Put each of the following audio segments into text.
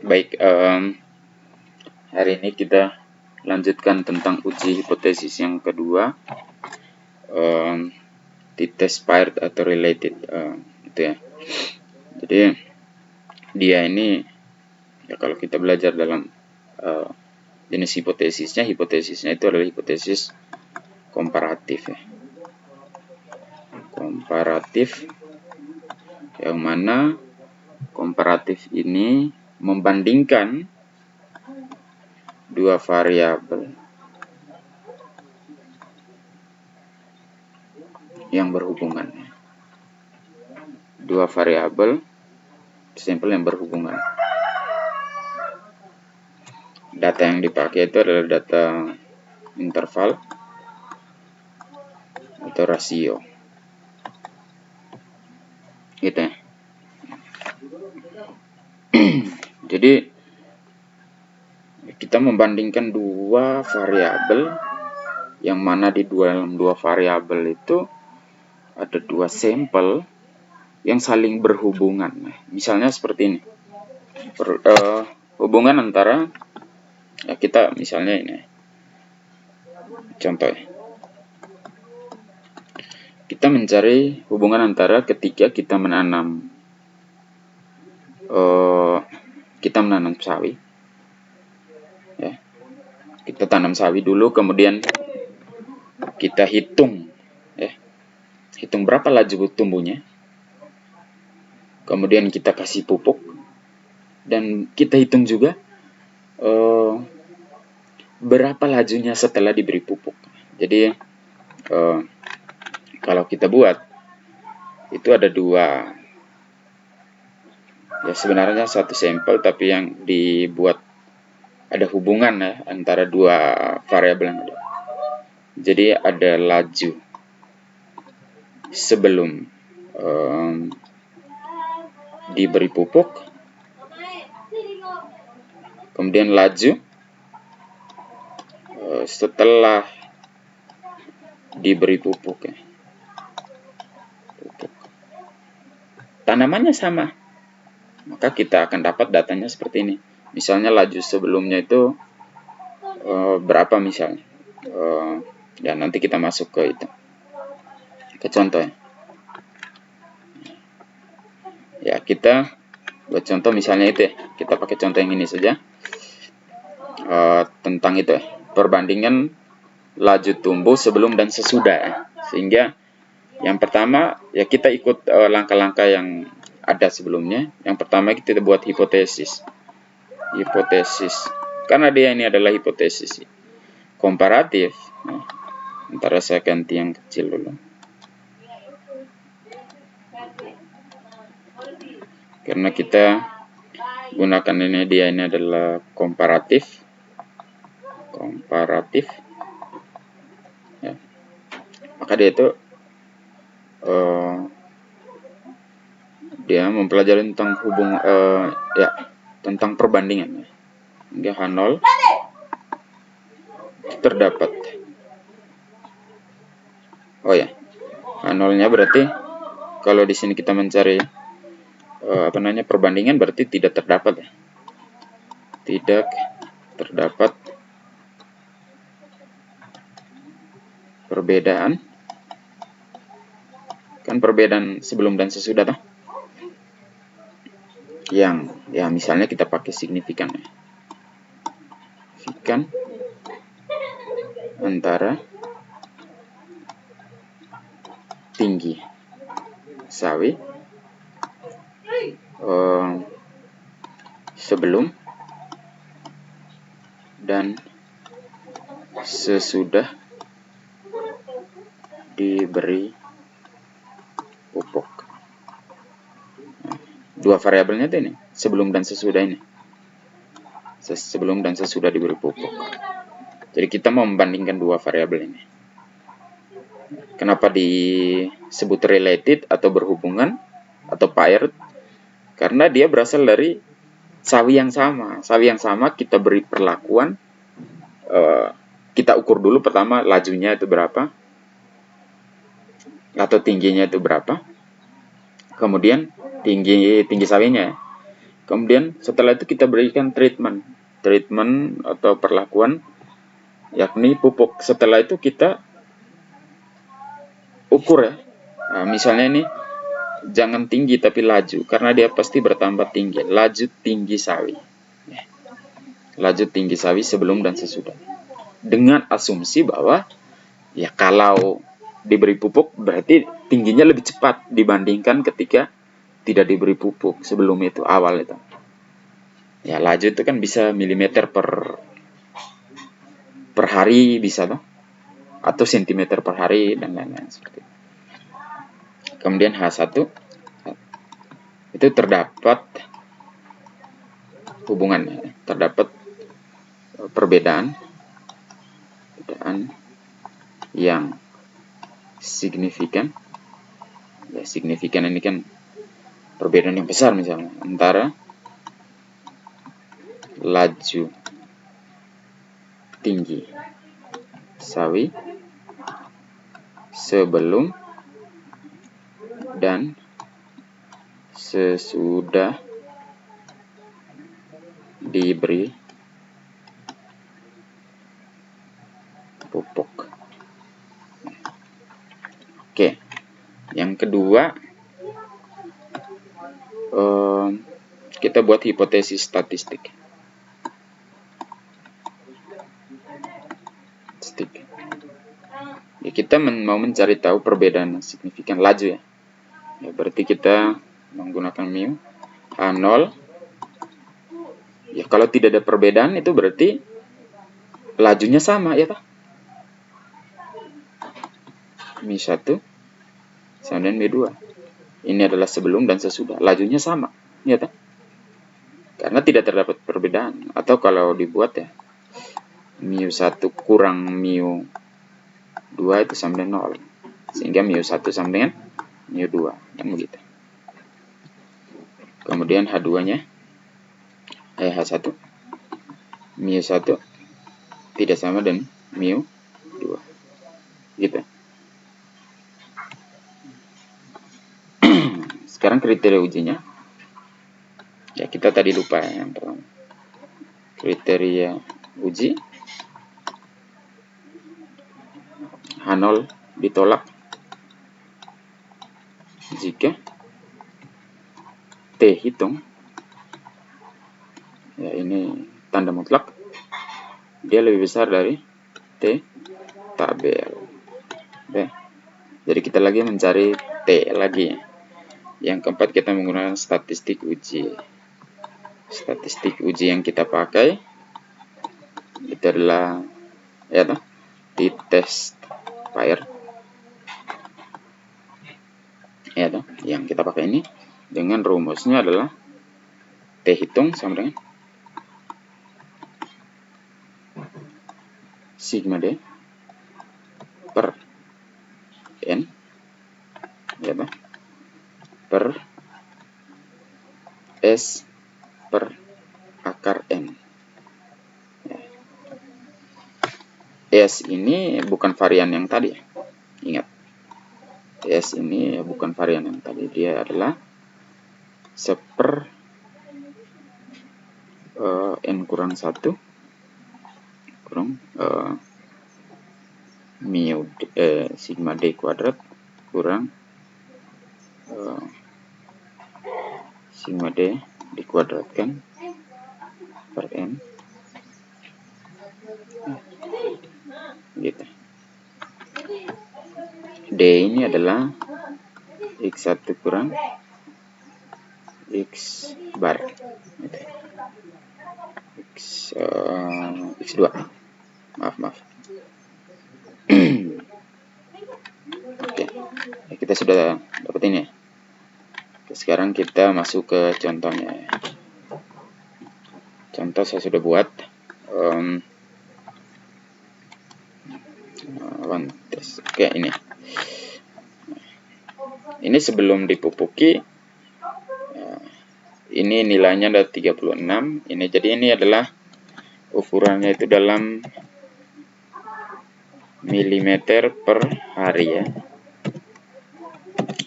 Baik, hari ini kita lanjutkan tentang uji hipotesis yang kedua, t-test paired atau related, gitu ya. Jadi dia ini ya, kalau kita belajar dalam jenis hipotesisnya itu adalah hipotesis komparatif ya. Komparatif, yang mana komparatif ini membandingkan dua variabel yang berhubungan. Dua variabel sampel yang berhubungan. Data yang dipakai itu adalah data interval atau rasio. Gitu ya. Jadi kita membandingkan dua variabel, yang mana di dalam dua variabel itu ada dua sampel yang saling berhubungan. Misalnya seperti ini, hubungan antara ya, kita misalnya ini contoh, kita mencari hubungan antara ketika kita menanam sawi ya. Kita tanam sawi dulu, kemudian kita hitung ya, hitung berapa laju tumbuhnya, kemudian kita kasih pupuk, dan kita hitung juga berapa lajunya setelah diberi pupuk. Jadi kalau kita buat itu ada dua ya, sebenarnya satu sampel, tapi yang dibuat ada hubungan ya antara dua variabel yang ada. Jadi ada laju sebelum diberi pupuk, kemudian laju setelah diberi pupuk ya. Tanamannya sama, maka kita akan dapat datanya seperti ini. Misalnya laju sebelumnya itu berapa misalnya, dan nanti kita masuk ke itu, ke contoh ya. Kita buat contoh misalnya itu ya, kita pakai contoh yang ini saja, tentang itu ya, perbandingan laju tumbuh sebelum dan sesudah ya. Sehingga yang pertama ya, kita ikut langkah-langkah yang ada sebelumnya. Yang pertama kita buat hipotesis, karena dia ini adalah hipotesis komparatif. Nah, ntar saya ganti yang kecil dulu, karena kita gunakan ini, dia ini adalah komparatif ya. Maka dia itu dia mempelajari tentang tentang perbandingan ya. Hingga H0 terdapat. Oh ya, H0-nya berarti kalau di sini kita mencari perbandingan, berarti tidak terdapat ya. Tidak terdapat perbedaan. Kan perbedaan sebelum dan sesudah toh. Yang ya misalnya kita pakai signifikan ya. Signifikan antara tinggi sawi sebelum dan sesudah diberi pupuk. Dua variabelnya itu ini, sebelum dan sesudah ini. Sebelum dan sesudah diberi pupuk. Jadi kita mau membandingkan dua variabel ini. Kenapa disebut related atau berhubungan atau paired? Karena dia berasal dari sawi yang sama. Sawi yang sama kita beri perlakuan, kita ukur dulu pertama lajunya itu berapa, atau tingginya itu berapa. Kemudian tinggi sawinya, Kemudian setelah itu kita berikan treatment atau perlakuan, yakni pupuk. Setelah itu kita ukur ya. Nah, misalnya ini jangan tinggi tapi laju, karena dia pasti bertambah tinggi. Laju tinggi sawi. Laju tinggi sawi sebelum dan sesudah. Dengan asumsi bahwa ya kalau diberi pupuk berarti tingginya lebih cepat dibandingkan ketika tidak diberi pupuk sebelum itu, awal itu. Ya laju itu kan bisa milimeter per hari bisa toh, atau sentimeter per hari dan lain-lain seperti itu. Kemudian H1 itu terdapat hubungan, terdapat perbedaan yang signifikan. Ya, signifikan ini kan perbedaan yang besar misalnya antara laju tinggi sawi sebelum dan sesudah diberi pupuk. Oke, yang kedua kita buat hipotesis statistik. Ya, kita mau mencari tahu perbedaan signifikan laju ya. Ya, berarti kita menggunakan mu H0. Ya, kalau tidak ada perbedaan itu berarti lajunya sama ya, Pak. mu1 sama dengan mu2. Ini adalah sebelum dan sesudah. Lajunya sama, ya, Pak. Karena tidak terdapat perbedaan. Atau kalau dibuat ya, mu1 kurang mu2 itu sama dengan 0. Sehingga mu1 sama dengan mu2. Kan begitu. Kemudian H2-nya, H1, mu1 tidak sama dengan mu2. Gitu. Sekarang kriteria ujinya. Ya, kita tadi lupa yang pertama. Kriteria uji. H0 ditolak jika T hitung, ya ini tanda mutlak, dia lebih besar dari T tabel. Oke. Jadi kita lagi mencari T lagi. Yang keempat kita menggunakan statistik uji. Statistik uji yang kita pakai itu adalah ya t-test pair. Ya yang kita pakai ini dengan rumusnya adalah T hitung sama dengan sigma D per N ya per S per akar N. S ini bukan varian yang tadi, ingat. S ini bukan varian yang tadi, dia adalah seper N kurang 1 kurang sigma D kuadrat kurang sigma D dikuadratkan per N. Gitu. D ini adalah X1 kurang X bar. Gitu. X2. Maaf. Oke. Kita sudah dapat ini ya. Sekarang kita masuk ke contohnya. Contoh saya sudah buat. Oke, ini. Ini sebelum dipupuki. Ini nilainya ada 36. Ini jadi ini adalah ukurannya itu dalam milimeter per hari ya.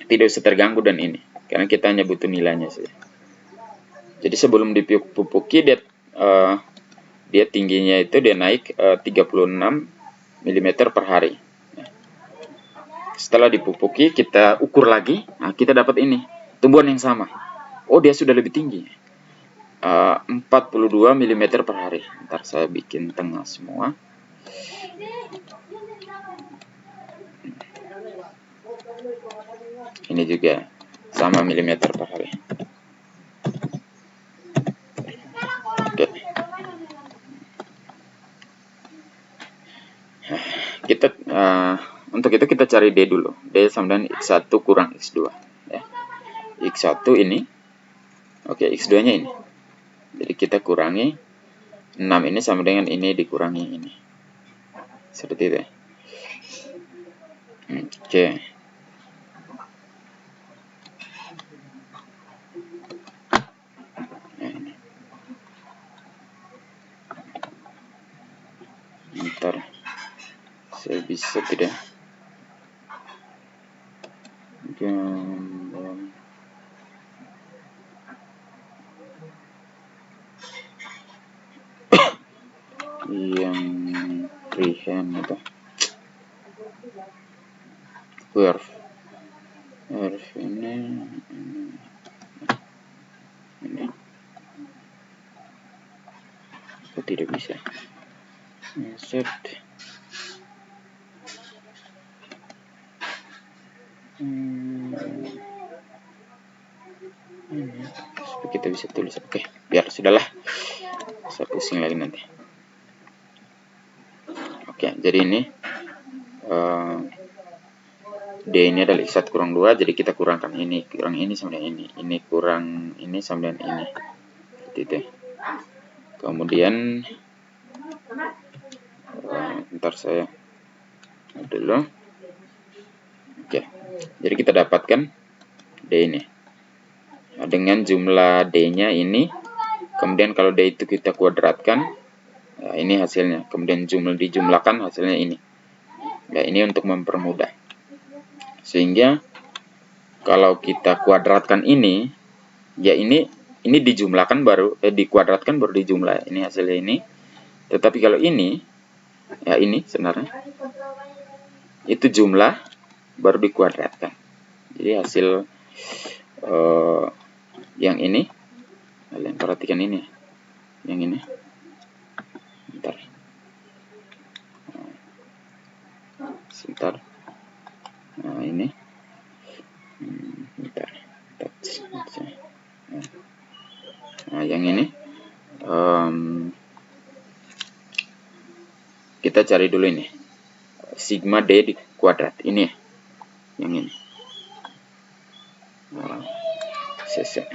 Tidak usah terganggu dan ini, karena kita hanya butuh nilainya saja. Jadi sebelum dipupuki dia tingginya itu dia naik 36 mm per hari. Setelah dipupuki kita ukur lagi, nah kita dapat ini tumbuhan yang sama. Oh, dia sudah lebih tinggi, 42 mm per hari. Ntar saya bikin tengah semua. Ini juga sama milimeter per hari. Oke. Kita untuk itu kita cari D dulu. D sama dengan X1 kurang X2 ya. X1 ini. Oke, X2 nya ini. Jadi kita kurangi 6 ini sama dengan ini dikurangi ini. Seperti itu ya. Oke. Ntar saya bisa tidak yang freehand itu curve ini kok tidak bisa insert supaya kita bisa tulis. Oke, biar sudahlah, saya pusing lagi nanti. Oke, jadi ini D ini adalah X1 kurang 2, jadi kita kurangkan ini kurang ini sama dengan ini kurang ini sama dengan ini. Seperti itu. Kemudian ntar saya dulu. Oke, jadi kita dapatkan D ini dengan jumlah D-nya ini. Kemudian kalau D itu kita kuadratkan, ya ini hasilnya. Kemudian dijumlahkan hasilnya ini. Ya, ini untuk mempermudah. Sehingga kalau kita kuadratkan ini, ya ini dijumlahkan baru dikuadratkan baru dijumlah. Ini hasilnya ini. Tetapi kalau ini, ya ini sebenarnya itu jumlah baru dikuadratkan. Jadi hasil yang ini, kalian perhatikan ini, yang ini. Bentar. Sebentar. Nah, ini. Bentar. Nah, yang ini. Kita cari dulu ini. Sigma D di kuadrat. Ini ya. Yang ini. Selesai.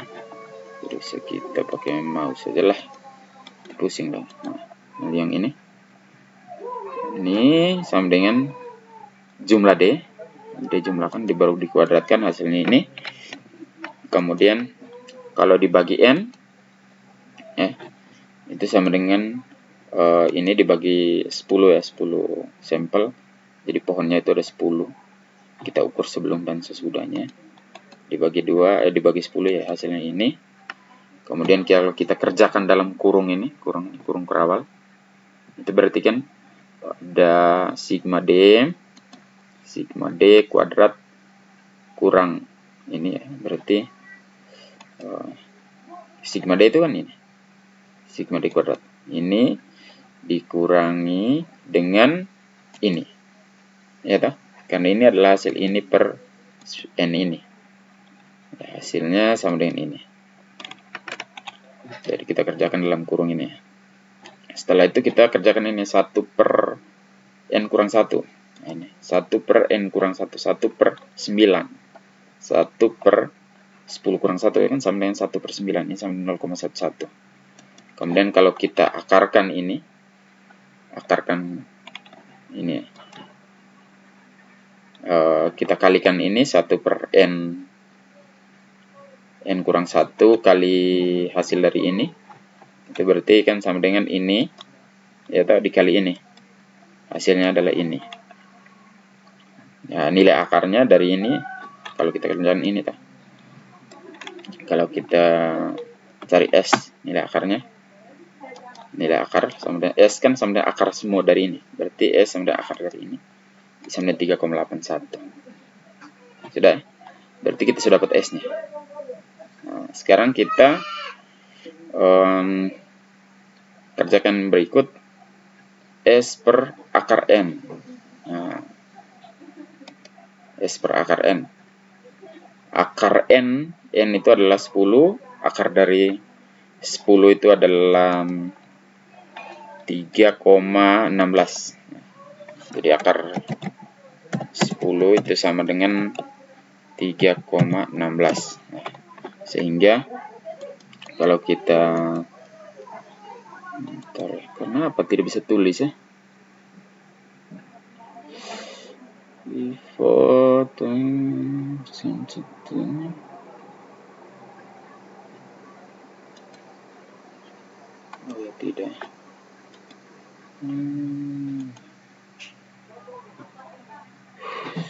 Jadi kita pakai mouse saja lah. Pusing dong. Nah, yang ini. Ini sama dengan jumlah D. Dijumlahkan, baru dikuadratkan hasilnya ini. Kemudian kalau dibagi N, itu sama dengan ini dibagi 10 ya, 10 sampel. Jadi pohonnya itu ada 10. Kita ukur sebelum dan sesudahnya. Dibagi 2, dibagi 10 ya hasilnya ini. Kemudian kalau kita kerjakan dalam kurung ini, kurung kerawal, itu berarti kan ada sigma D kuadrat kurang ini ya, berarti sigma D itu kan ini. Sigma D kuadrat. Ini dikurangi dengan ini. Ya toh? Karena ini adalah hasil ini per N ini. Ya, hasilnya sama dengan ini. Jadi kita kerjakan dalam kurung ini. Setelah itu kita kerjakan ini 1 per N kurang 1. Nah, ini 1 per N kurang 1. 1 per 9. 1 per 10 kurang 1 ya kan sama dengan 1 per 9. Ini sama dengan 0,11. Kemudian kalau kita akarkan ini kita kalikan ini 1 per N kurang 1 kali hasil dari ini, itu berarti kan sama dengan ini ya, atau dikali ini, hasilnya adalah ini ya. Nilai akarnya dari ini kalau kita kerjakan ini kalau kita cari S, nilai akarnya. Nilai akar sama dengan S kan sama dengan akar semua dari ini. Berarti S sama dengan akar dari ini. Sama dengan 3,81. Sudah. Berarti kita sudah dapat S-nya. Nah, sekarang kita kerjakan berikut. S per akar N. Nah, S per akar N. Akar N itu adalah 10. Akar dari 10 itu adalah 3,16. Jadi akar 10 itu sama dengan 3,16. Nah, sehingga kalau kita kenapa tidak bisa tulis ya? Foto oh ya tidak.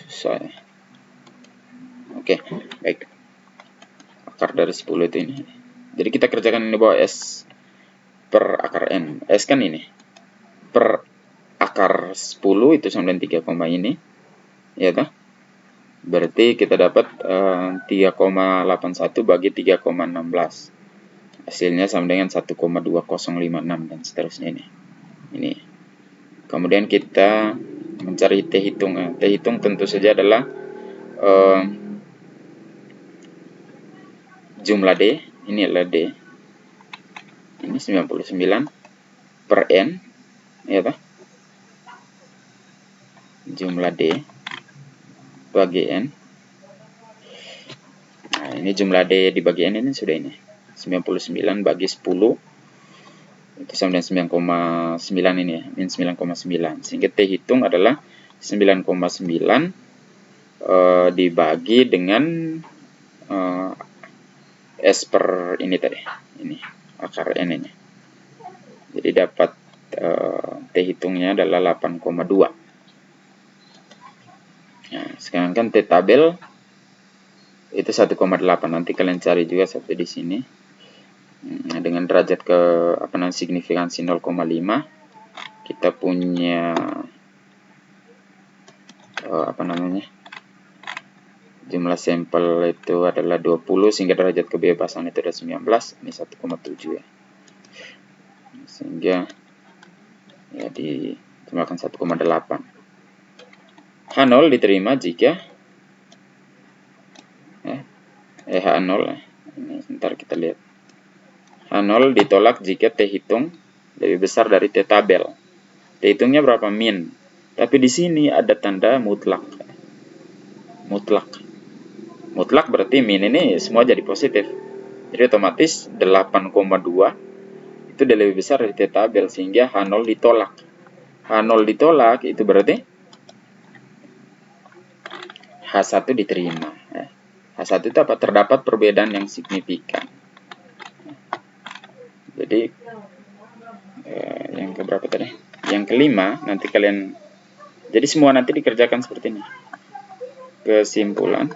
Susah. Oke, baik. Akar dari 10 itu ini. Jadi kita kerjakan ini bawah S per akar N. S kan ini. Per akar 10 itu sama dengan 3, ini. Ya kan? Berarti kita dapat 3,81 bagi 3,16. Hasilnya sama dengan 1,2056 dan seterusnya ini. Ini. Kemudian kita mencari T hitung. T hitung tentu saja adalah jumlah D. Ini adalah D. Ini 99 per N. Ya kan? Jumlah D bagi N. Nah, ini jumlah D dibagi N ini sudah ini. 99 bagi 10 itu sama dengan 9,9 ini ya, min 9,9. Sehingga T hitung adalah 9,9 dibagi dengan S per ini tadi. Ini akar N ini. Jadi dapat T hitungnya adalah 8,2. Nah, sekarang kan T tabel itu 1,8. Nanti kalian cari juga satu di sini. Nah, dengan derajat ke signifikansi 0,5 kita punya jumlah sampel itu adalah 20 sehingga derajat kebebasan itu ada 19. Ini 1,7 ya. Sehingga ya dijumlahkan 1,8. H0 diterima jika H0 ini sebentar kita lihat. H0 ditolak jika T hitung lebih besar dari T tabel. T hitungnya berapa? Min. Tapi di sini ada tanda mutlak. Mutlak berarti min ini semua jadi positif. Jadi otomatis 8,2 itu udah lebih besar dari T tabel sehingga H0 ditolak. H0 ditolak itu berarti H1 diterima. H1 itu apa? Terdapat perbedaan yang signifikan. Jadi yang keberapa tadi? Yang kelima nanti kalian. Jadi semua nanti dikerjakan seperti ini. Kesimpulan.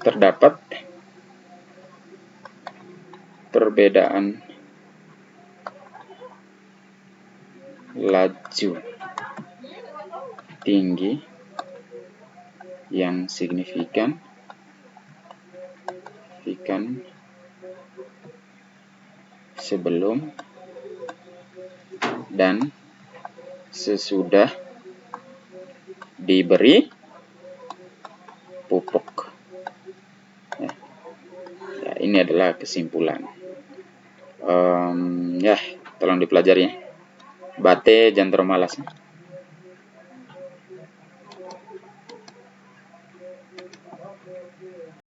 Terdapat perbedaan laju tinggi yang signifikan sebelum dan sesudah diberi pupuk. Ya, ini adalah kesimpulan. Ya, tolong dipelajari ya. Bate jangan terlalu malas.